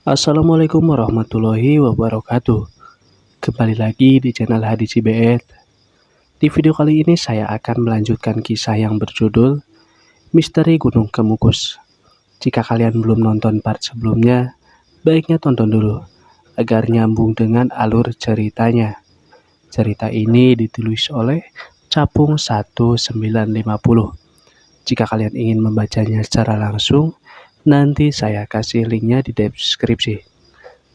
Assalamualaikum warahmatullahi wabarakatuh. Kembali lagi di channel Hadi Cibeet. Di video kali ini saya akan melanjutkan kisah yang berjudul Misteri Gunung Kemukus. Jika kalian belum nonton part sebelumnya, baiknya tonton dulu agar nyambung dengan alur ceritanya. Cerita ini ditulis oleh Capung 1950. Jika kalian ingin membacanya secara langsung, nanti saya kasih linknya di deskripsi.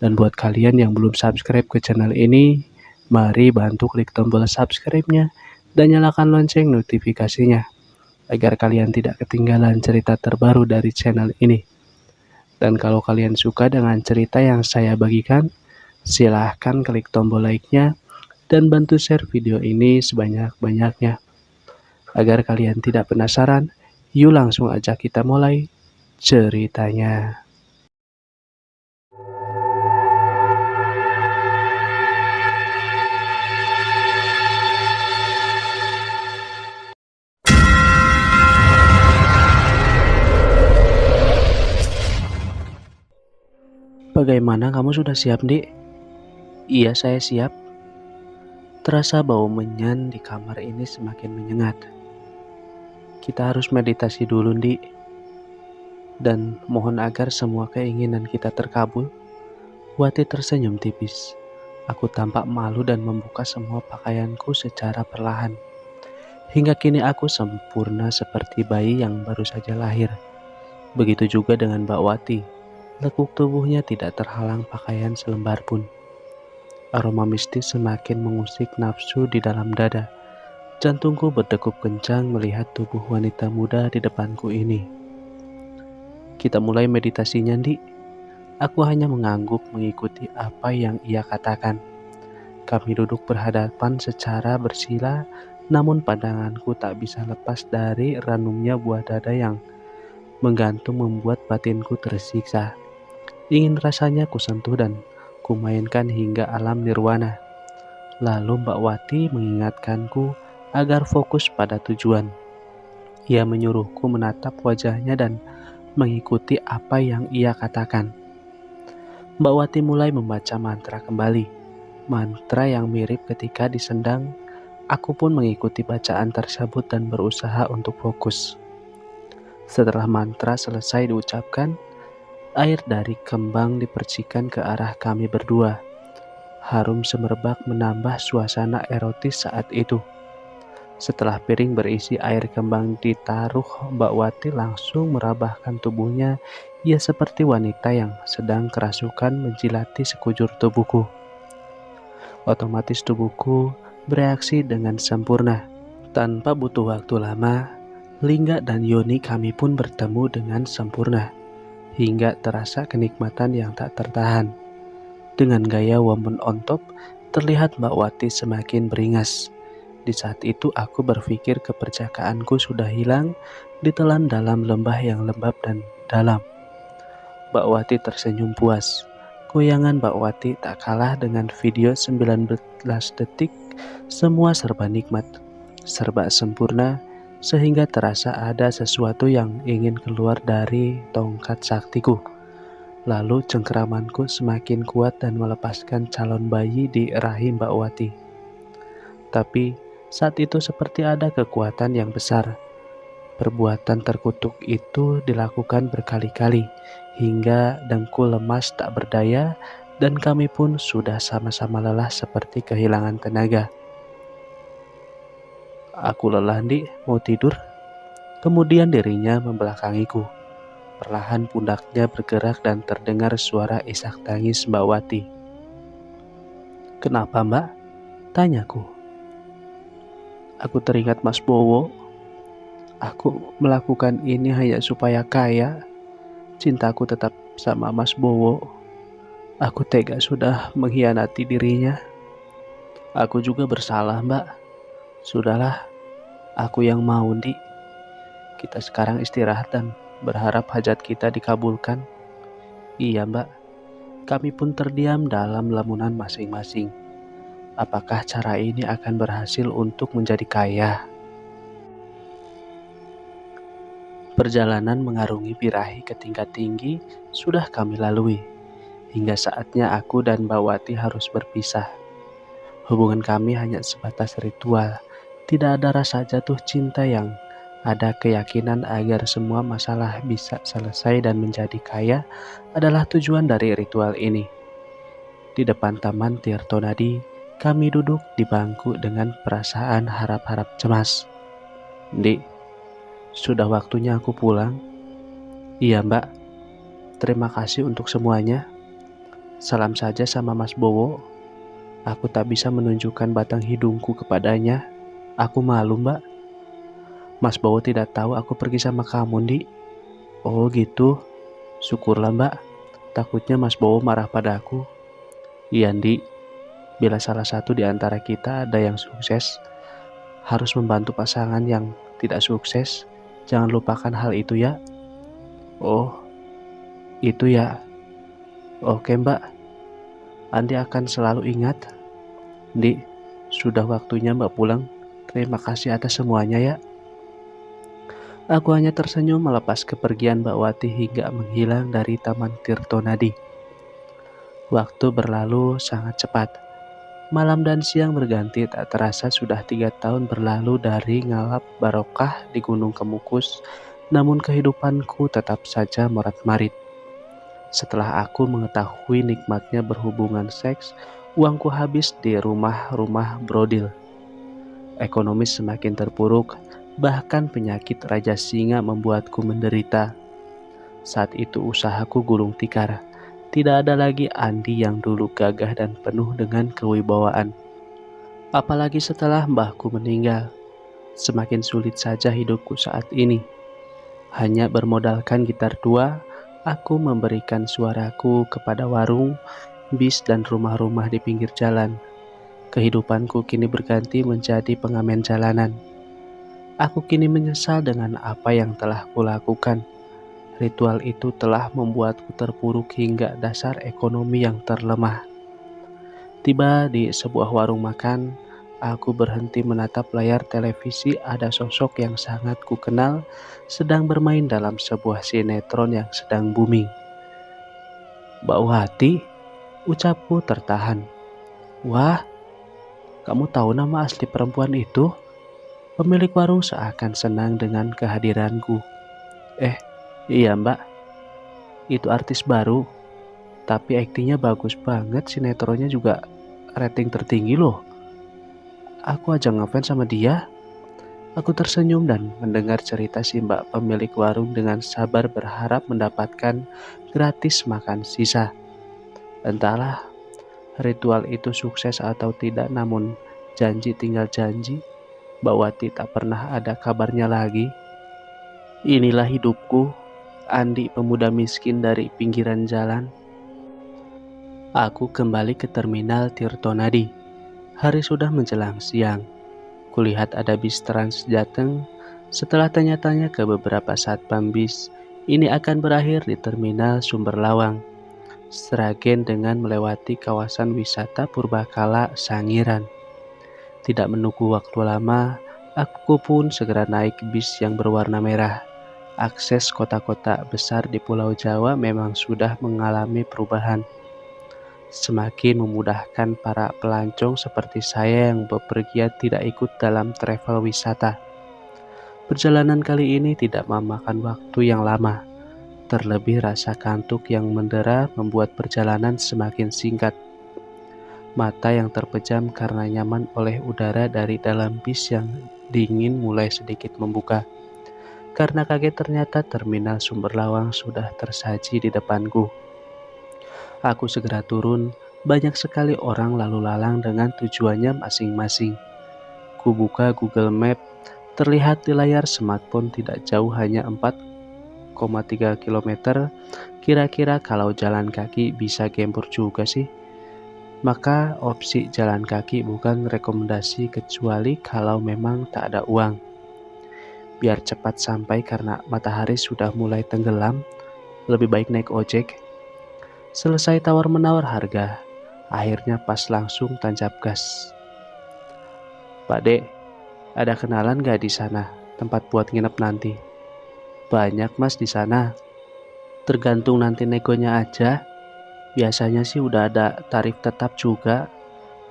Dan buat kalian yang belum subscribe ke channel ini, mari bantu klik tombol subscribe-nya dan nyalakan lonceng notifikasinya, agar kalian tidak ketinggalan cerita terbaru dari channel ini. Dan kalau kalian suka dengan cerita yang saya bagikan, silahkan klik tombol like-nya dan bantu share video ini sebanyak-banyaknya. Agar kalian tidak penasaran, yuk langsung aja kita mulai ceritanya. Bagaimana, kamu sudah siap, Dik? Iya, saya siap. Terasa bau menyan di kamar ini semakin menyengat. Kita harus meditasi dulu, Dik. Dan mohon agar semua keinginan kita terkabul. Wati tersenyum tipis. Aku tampak malu dan membuka semua pakaianku secara perlahan. Hingga kini aku sempurna seperti bayi yang baru saja lahir. Begitu juga dengan Mbak Wati. Lekuk tubuhnya tidak terhalang pakaian selembar pun. Aroma mistis semakin mengusik nafsu di dalam dada. Jantungku berdegup kencang melihat tubuh wanita muda di depanku ini. Kita mulai meditasinya, Dik. Aku hanya mengangguk mengikuti apa yang ia katakan. Kami duduk berhadapan secara bersila, namun pandanganku tak bisa lepas dari ranumnya buah dada yang menggantung membuat batinku tersiksa. Ingin rasanya kusentuh dan kumainkan hingga alam nirwana. Lalu Mbak Wati mengingatkanku agar fokus pada tujuan. Ia menyuruhku menatap wajahnya dan mengikuti apa yang ia katakan. Mbak Wati mulai membaca mantra kembali. Mantra yang mirip ketika disendang. Aku pun mengikuti bacaan tersebut dan berusaha untuk fokus. Setelah mantra selesai diucapkan, air dari kembang dipercikan ke arah kami berdua. Harum semerbak menambah suasana erotis saat itu. Setelah piring berisi air kembang ditaruh, Mbak Wati langsung merabahkan tubuhnya. Ia seperti wanita yang sedang kerasukan menjilati sekujur tubuhku. Otomatis tubuhku bereaksi dengan sempurna. Tanpa butuh waktu lama, lingga dan yoni kami pun bertemu dengan sempurna. Hingga terasa kenikmatan yang tak tertahan. Dengan gaya woman on top, terlihat Mbak Wati semakin beringas. Di saat itu aku berpikir keperjakaanku sudah hilang, ditelan dalam lembah yang lembab dan dalam. Mbak Wati tersenyum puas. Goyangan Mbak Wati tak kalah dengan video 19 detik, semua serba nikmat, serba sempurna, sehingga terasa ada sesuatu yang ingin keluar dari tongkat saktiku. Lalu cengkeramanku semakin kuat dan melepaskan calon bayi di rahim Mbak Wati. Tapi saat itu seperti ada kekuatan yang besar. Perbuatan terkutuk itu dilakukan berkali-kali hingga dengkul lemas tak berdaya dan kami pun sudah sama-sama lelah seperti kehilangan tenaga. Aku lelah, Dik, mau tidur. Kemudian dirinya membelakangiku. Perlahan pundaknya bergerak dan terdengar suara isak tangis Mbak Wati. Kenapa, Mbak? Tanyaku. Aku teringat Mas Bowo. Aku melakukan ini hanya supaya kaya. Cintaku tetap sama Mas Bowo. Aku tega sudah mengkhianati dirinya. Aku juga bersalah, Mbak. Sudahlah, aku yang mau, Dik. Kita sekarang istirahat dan berharap hajat kita dikabulkan. Iya, Mbak. Kami pun terdiam dalam lamunan masing-masing. Apakah cara ini akan berhasil untuk menjadi kaya? Perjalanan mengarungi birahi ke tingkat tinggi sudah kami lalui. hingga saatnya aku dan Mbak Wati harus berpisah. Hubungan kami hanya sebatas ritual, tidak ada rasa jatuh cinta yang ada keyakinan agar semua masalah bisa selesai dan menjadi kaya adalah tujuan dari ritual ini. Di depan Taman Tirtonadi, kami duduk di bangku dengan perasaan harap-harap cemas. Di, sudah waktunya aku pulang. Iya Mbak, terima kasih untuk semuanya. Salam saja sama Mas Bowo. Aku tak bisa menunjukkan batang hidungku kepadanya. Aku malu Mbak. Mas Bowo tidak tahu aku pergi sama kamu, Di. Oh gitu, syukurlah Mbak. Takutnya Mas Bowo marah padaku. Iya Di, bila salah satu di antara kita ada yang sukses, harus membantu pasangan yang tidak sukses. Jangan lupakan hal itu ya. Oh, itu ya. Oke Mbak, Andi akan selalu ingat. Di, sudah waktunya Mbak pulang. Terima kasih atas semuanya ya. Aku hanya tersenyum melepas kepergian Mbak Wati hingga menghilang dari Taman Tirtonadi. Waktu berlalu sangat cepat. Malam dan siang berganti, tak terasa sudah 3 tahun berlalu dari ngalap barokah di Gunung Kemukus, namun kehidupanku tetap saja morat-marit. Setelah aku mengetahui nikmatnya berhubungan seks, uangku habis di rumah-rumah brodil. Ekonomi semakin terpuruk, bahkan penyakit Raja Singa membuatku menderita. Saat itu usahaku gulung tikar. Tidak ada lagi Andi yang dulu gagah dan penuh dengan kewibawaan. Apalagi setelah mbahku meninggal, semakin sulit saja hidupku saat ini. Hanya bermodalkan gitar 2, aku memberikan suaraku kepada warung, bis dan rumah-rumah di pinggir jalan. Kehidupanku kini berganti menjadi pengamen jalanan. Aku kini menyesal dengan apa yang telah kulakukan. Ritual itu telah membuatku terpuruk hingga dasar ekonomi yang terlemah. Tiba di sebuah warung makan, aku berhenti menatap layar televisi. Ada sosok yang sangat kukenal sedang bermain dalam sebuah sinetron yang sedang booming. Mbak Wati, ucapku tertahan. Wah, kamu tahu nama asli perempuan itu? Pemilik warung seakan senang dengan kehadiranku. Iya Mbak, itu artis baru, tapi aktingnya bagus banget, sinetronnya juga rating tertinggi loh. Aku aja ngefans sama dia. Aku tersenyum dan mendengar cerita si Mbak pemilik warung dengan sabar berharap mendapatkan gratis makan sisa. Entahlah, ritual itu sukses atau tidak, namun janji tinggal janji. Mbak Wati tak pernah ada kabarnya lagi. Inilah hidupku, Andi pemuda miskin dari pinggiran jalan. Aku kembali ke terminal Tirtonadi. Hari sudah menjelang siang. Kulihat ada bis Trans Jateng. Setelah tanya-tanya ke beberapa satpam bis, ini akan berakhir di terminal Sumberlawang, Sragen dengan melewati kawasan wisata Purbakala Sangiran. Tidak menunggu waktu lama, aku pun segera naik bis yang berwarna merah. Akses kota-kota besar di Pulau Jawa memang sudah mengalami perubahan. Semakin memudahkan para pelancong seperti saya yang bepergian tidak ikut dalam travel wisata. Perjalanan kali ini tidak memakan waktu yang lama. Terlebih rasa kantuk yang mendera membuat perjalanan semakin singkat. Mata yang terpejam karena nyaman oleh udara dari dalam bis yang dingin mulai sedikit membuka. Karena kaget ternyata terminal Sumberlawang sudah tersaji di depanku. Aku segera turun, banyak sekali orang lalu lalang dengan tujuannya masing-masing. Kubuka Google Map, terlihat di layar smartphone tidak jauh hanya 4,3 km. Kira-kira kalau jalan kaki bisa gempur juga sih. Maka opsi jalan kaki bukan rekomendasi kecuali kalau memang tak ada uang. Biar cepat sampai karena matahari sudah mulai tenggelam, lebih baik naik ojek. Selesai tawar-menawar harga, akhirnya pas langsung tancap gas. Pak Dek, ada kenalan gak di sana tempat buat nginep nanti? Banyak mas di sana. Tergantung nanti negonya aja. Biasanya sih udah ada tarif tetap juga.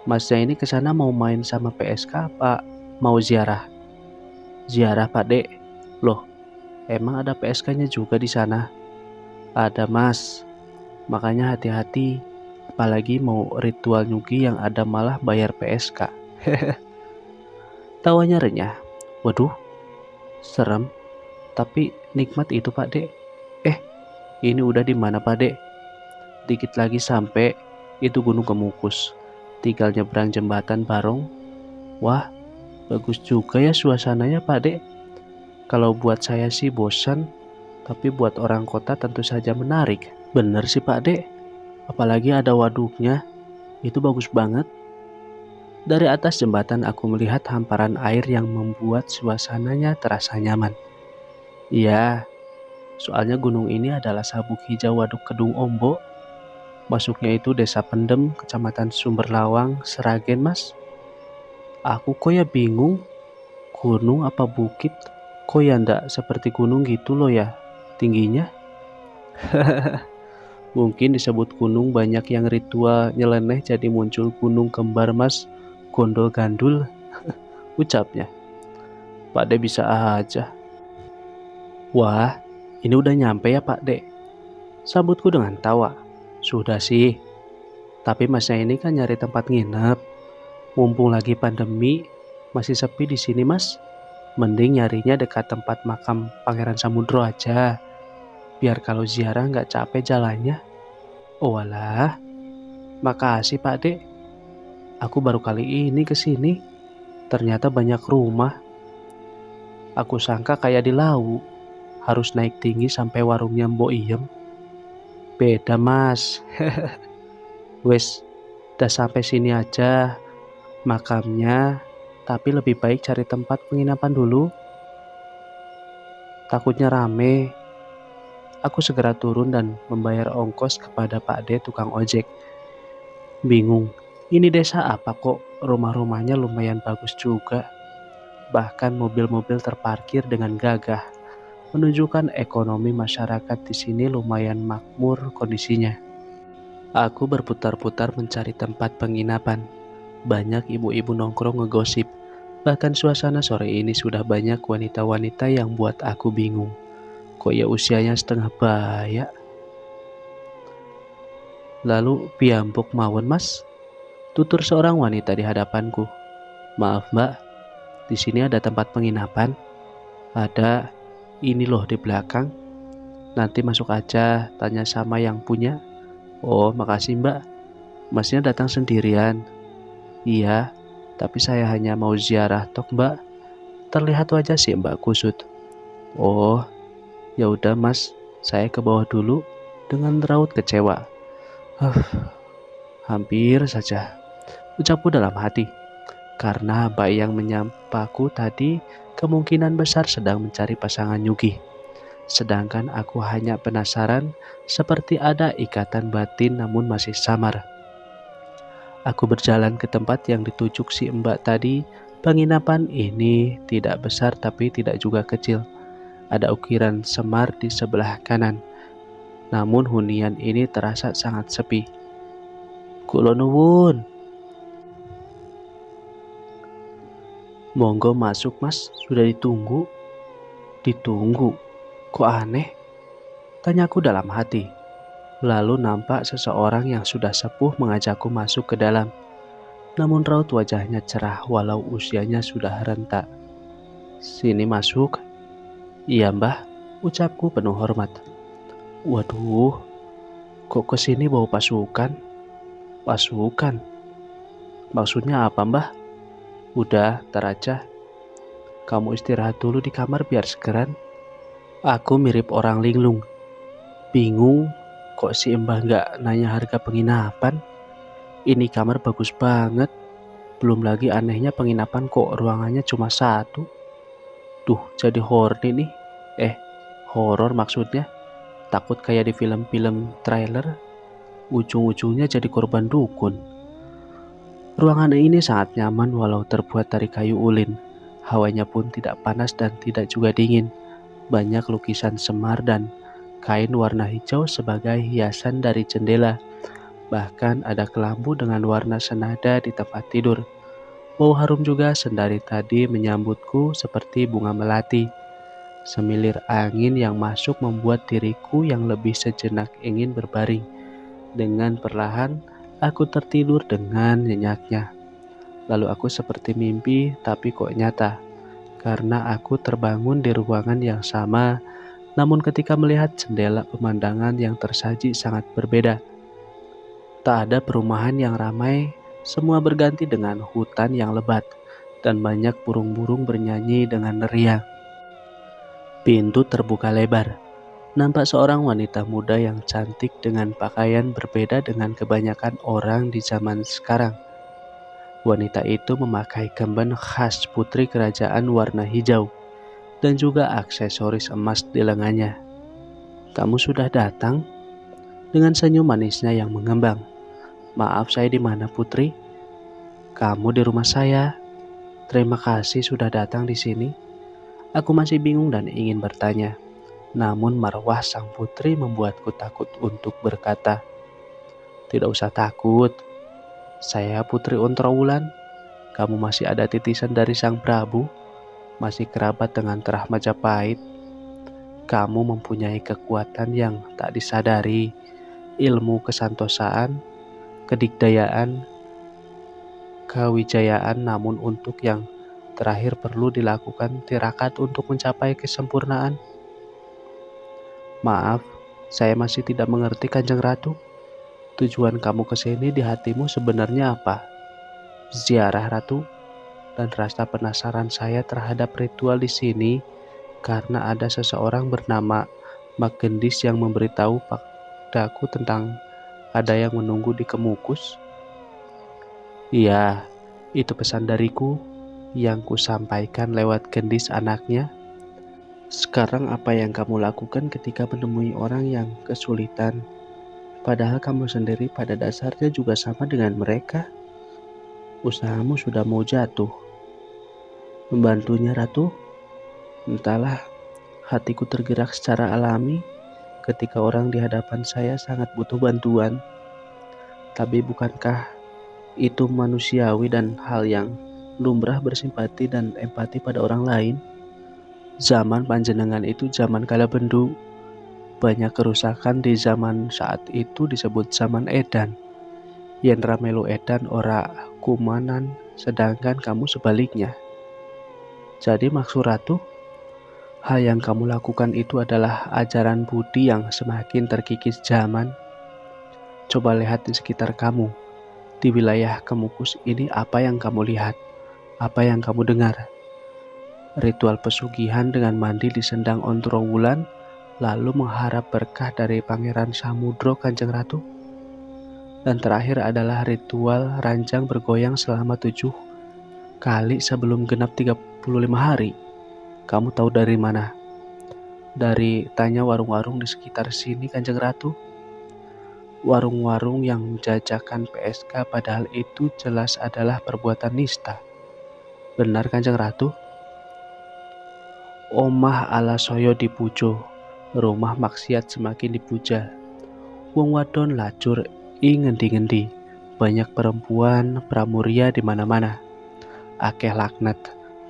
Masnya ini ke sana mau main sama PSK apa mau ziarah? Ziarah Pak Dek. Loh, emang ada PSK-nya juga di sana? Ada Mas. Makanya hati-hati. Apalagi mau ritual nyugi yang ada malah bayar PSK. Tawanya renyah. Waduh, serem. Tapi nikmat itu Pak Dek. Eh, ini udah di mana Pak Dek? Dikit lagi sampai itu Gunung Kemukus. Tinggal nyebrang jembatan Barong. Wah, bagus juga ya suasananya Pak Dek. Kalau buat saya sih bosan, tapi buat orang kota tentu saja menarik. Bener sih Pak Dek, apalagi ada waduknya, itu bagus banget. Dari atas jembatan aku melihat hamparan air yang membuat suasananya terasa nyaman. Iya, soalnya gunung ini adalah sabuk hijau Waduk Kedung Ombo. Masuknya itu Desa Pendem, Kecamatan Sumberlawang, Seragen Mas. Aku kok ya bingung, gunung apa bukit? Kok ya ndak seperti gunung gitu loh ya, tingginya. Mungkin disebut gunung banyak yang ritual nyeleneh jadi muncul gunung kembar Mas, gondol gandul, ucapnya. Pak De bisa aja. Wah, ini udah nyampe ya Pak De, sambutku dengan tawa. Sudah sih, tapi masnya ini kan nyari tempat nginep. Mumpung lagi pandemi, masih sepi di sini Mas. Mending nyarinya dekat tempat makam Pangeran Samudro aja. Biar kalau ziarah nggak capek jalannya. Oh walah, makasih Pak De. Aku baru kali ini ke sini. Ternyata banyak rumah. Aku sangka kayak di Lawu, harus naik tinggi sampai warungnya Mbok Iem. Beda Mas. Wes, udah sampai sini aja makamnya. Tapi lebih baik cari tempat penginapan dulu. Takutnya rame. Aku segera turun dan membayar ongkos kepada Pak D tukang ojek. Bingung, ini desa apa kok rumah-rumahnya lumayan bagus juga. Bahkan mobil-mobil terparkir dengan gagah, menunjukkan ekonomi masyarakat di sini lumayan makmur kondisinya. Aku berputar-putar mencari tempat penginapan. Banyak ibu-ibu nongkrong ngegosip. Bahkan suasana sore ini sudah banyak wanita-wanita yang buat aku bingung. Kok ya usianya setengah baya? Lalu piambuk mawon Mas? Tutur seorang wanita di hadapanku. Maaf Mbak, di sini ada tempat penginapan. Ada, ini loh di belakang. Nanti masuk aja, tanya sama yang punya. Oh, makasih Mbak. Masnya datang sendirian? Iya, tapi saya hanya mau ziarah tok Mbak. Terlihat wajah si Mbak kusut. Oh, ya udah Mas, saya ke bawah dulu dengan raut kecewa. Hampir saja, ucapku dalam hati. Karena Mbak yang menyampaku tadi kemungkinan besar sedang mencari pasangan nyugi. Sedangkan aku hanya penasaran, seperti ada ikatan batin namun masih samar. Aku berjalan ke tempat yang ditujuk si Mbak tadi. Penginapan ini tidak besar tapi tidak juga kecil. Ada ukiran semar di sebelah kanan. Namun hunian ini terasa sangat sepi. Kula nuwun. Monggo masuk Mas, sudah ditunggu. Ditunggu? Kok aneh? Tanyaku dalam hati. Lalu nampak seseorang yang sudah sepuh mengajakku masuk ke dalam. Namun raut wajahnya cerah walau usianya sudah renta. Sini masuk. Iya Mbah, ucapku penuh hormat. Waduh, kok kesini bawa pasukan? Pasukan? Maksudnya apa Mbah? Udah, tar aja. Kamu istirahat dulu di kamar biar segeran. Aku mirip orang linglung. Bingung, kok si Mbah nggak nanya harga penginapan? Ini kamar bagus banget. Belum lagi anehnya penginapan kok ruangannya cuma satu. Duh, jadi horny nih. Horor maksudnya. Takut kayak di film-film trailer. Ujung-ujungnya jadi korban dukun. Ruangan ini sangat nyaman walau terbuat dari kayu ulin. Hawanya pun tidak panas dan tidak juga dingin. Banyak lukisan semar dan kain warna hijau sebagai hiasan dari jendela. Bahkan ada kelambu dengan warna senada di tempat tidur. Bau harum juga sendari tadi menyambutku seperti bunga melati. Semilir angin yang masuk membuat diriku yang lebih sejenak ingin berbaring. Dengan perlahan, aku tertidur dengan nyenyaknya. Lalu aku seperti mimpi, tapi kok nyata. Karena aku terbangun di ruangan yang sama, namun ketika melihat jendela pemandangan yang tersaji sangat berbeda. Tak ada perumahan yang ramai, semua berganti dengan hutan yang lebat, dan banyak burung-burung bernyanyi dengan riang. Pintu terbuka lebar. Nampak seorang wanita muda yang cantik dengan pakaian berbeda dengan kebanyakan orang di zaman sekarang. Wanita itu memakai kemben khas putri kerajaan warna hijau dan juga aksesoris emas di lengannya. "Kamu sudah datang?" Dengan senyum manisnya yang mengembang. "Maaf, saya di mana, Putri?" "Kamu di rumah saya. Terima kasih sudah datang di sini." Aku masih bingung dan ingin bertanya. Namun marwah sang putri membuatku takut untuk berkata. "Tidak usah takut. Saya Putri Ontrowulan. Kamu masih ada titisan dari sang Prabu, masih kerabat dengan Terah Majapahit. Kamu mempunyai kekuatan yang tak disadari, ilmu kesantosaan, kedikdayaan, kewijayaan, namun untuk yang terakhir perlu dilakukan tirakat untuk mencapai kesempurnaan." "Maaf, saya masih tidak mengerti, Kanjeng Ratu. Tujuan kamu ke sini di hatimu sebenarnya apa?" "Ziarah, Ratu. Dan rasa penasaran saya terhadap ritual di sini karena ada seseorang bernama Magendis yang memberitahu padaku tentang ada yang menunggu di Kemukus." "Iya, itu pesan dariku yang kusampaikan lewat Gendis anaknya. Sekarang apa yang kamu lakukan ketika menemui orang yang kesulitan? Padahal kamu sendiri pada dasarnya juga sama dengan mereka. Usahamu sudah mau jatuh." "Membantunya, Ratu? Entahlah, hatiku tergerak secara alami ketika orang di hadapan saya sangat butuh bantuan. Tapi bukankah itu manusiawi dan hal yang lumrah bersimpati dan empati pada orang lain? Zaman panjenengan itu zaman kala bendu. Banyak kerusakan di zaman saat itu disebut zaman edan. Yen ramelu edan ora kumanan, sedangkan kamu sebaliknya. Jadi maksud Ratu, hal yang kamu lakukan itu adalah ajaran budi yang semakin terkikis zaman. Coba lihat di sekitar kamu. Di wilayah Kemukus ini apa yang kamu lihat? Apa yang kamu dengar? Ritual pesugihan dengan mandi di sendang Ontrowulan, lalu mengharap berkah dari Pangeran Samudro, Kanjeng Ratu. Dan terakhir adalah ritual ranjang bergoyang selama 7 kali sebelum genap 35 hari. Kamu tahu dari mana?" "Dari tanya warung-warung di sekitar sini, Kanjeng Ratu. Warung-warung yang menjajakan PSK, padahal itu jelas adalah perbuatan nista." "Benar, Kanjeng Ratu. Omah ala soyo dipujo, rumah maksiat semakin dipuja. Wong wadon lacur ing ngendi-ngendi, banyak perempuan pramuria di mana-mana. Akeh laknat,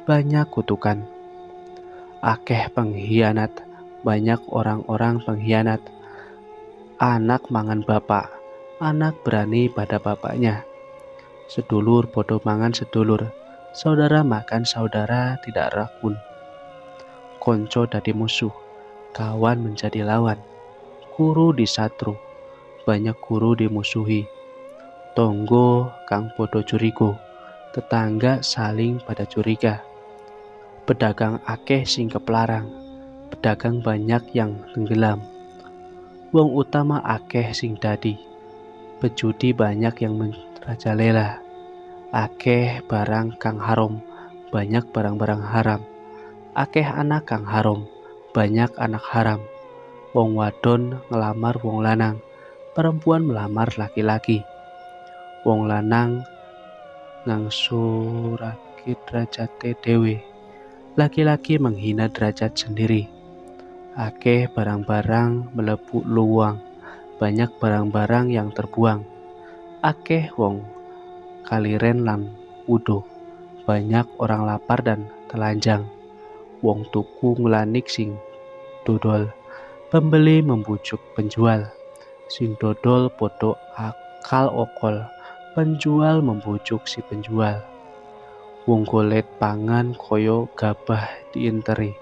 banyak kutukan. Akeh pengkhianat, banyak orang-orang pengkhianat. Anak mangan bapak, anak berani pada bapaknya. Sedulur podo mangan sedulur, saudara makan saudara tidak rakun. Konco dadi musuh, kawan menjadi lawan. Guru disatru, banyak guru dimusuhi. Tonggo kang podo curigo, tetangga saling pada curiga. Pedagang akeh sing keplarang, pedagang banyak yang tenggelam. Wong utama akeh sing dadi, pejudi banyak yang merajalela. Akeh barang kang haram, banyak barang-barang haram. Akeh anak kang haram, banyak anak haram. Wong wadon ngelamar wong lanang, perempuan melamar laki-laki. Wong lanang ngangsurake derajate dhewe, laki-laki menghina derajat sendiri. Akeh barang-barang melebu luwang, banyak barang-barang yang terbuang. Akeh wong kaliren lan wudo. Banyak orang lapar dan telanjang. Wong tuku nglanik sing dodol. Pembeli membujuk penjual. Sing dodol podo akal okol. Penjual membujuk si penjual. Wong golek pangan koyo gabah diinteri.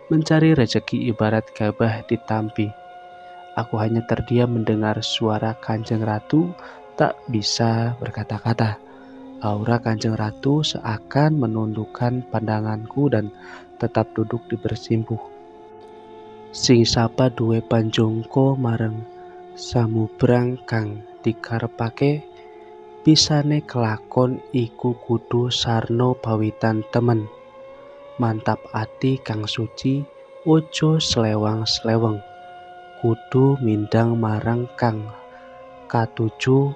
Mencari rezeki ibarat gabah ditampi. Aku hanya terdiam mendengar suara Kanjeng Ratu, tak bisa berkata-kata. Aura Kanjeng Ratu seakan menundukkan pandanganku dan tetap duduk di bersimpuh. Sing sapa duwe panjongko mareng samubrang kang dikarepake, pisane kelakon iku kudu sarno pawitan temen. Mantap ati kang suci, ojo slewang-sleweng. Kudu mindang marang kang katuju,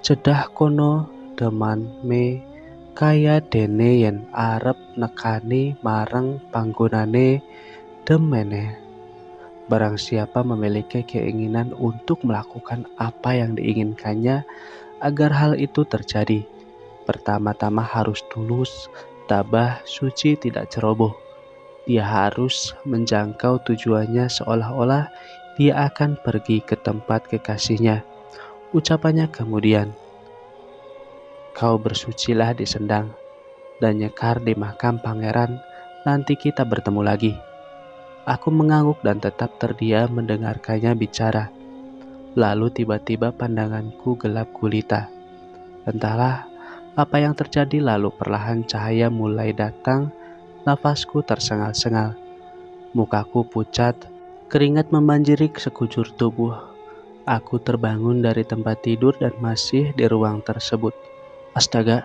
cedah kono deman me kaya dene yen arep nekani marang panggonane demene. Barang siapa memiliki keinginan untuk melakukan apa yang diinginkannya agar hal itu terjadi, pertama-tama harus tulus, tabah, suci, tidak ceroboh. Dia harus menjangkau tujuannya seolah-olah dia akan pergi ke tempat kekasihnya. Ucapannya kemudian, kau bersucilah di sendang dan nyekar di makam pangeran, nanti kita bertemu lagi. Aku mengangguk dan tetap terdiam mendengarkannya bicara. Lalu tiba-tiba pandanganku gelap gulita. Entahlah apa yang terjadi, lalu perlahan cahaya mulai datang, nafasku tersengal-sengal. Mukaku pucat, keringat membanjiri sekujur tubuh. Aku terbangun dari tempat tidur dan masih di ruang tersebut. Astaga,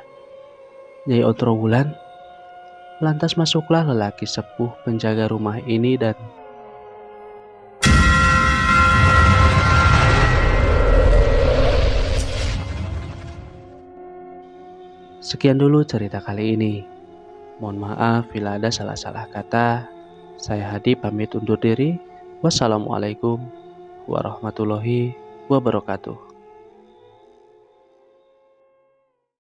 Nyai Ontrowulan. Lantas masuklah lelaki sepuh penjaga rumah ini dan sekian dulu cerita kali ini. Mohon maaf bila ada salah-salah kata. Saya Hadi pamit undur diri. Wassalamualaikum warahmatullahi wabarakatuh.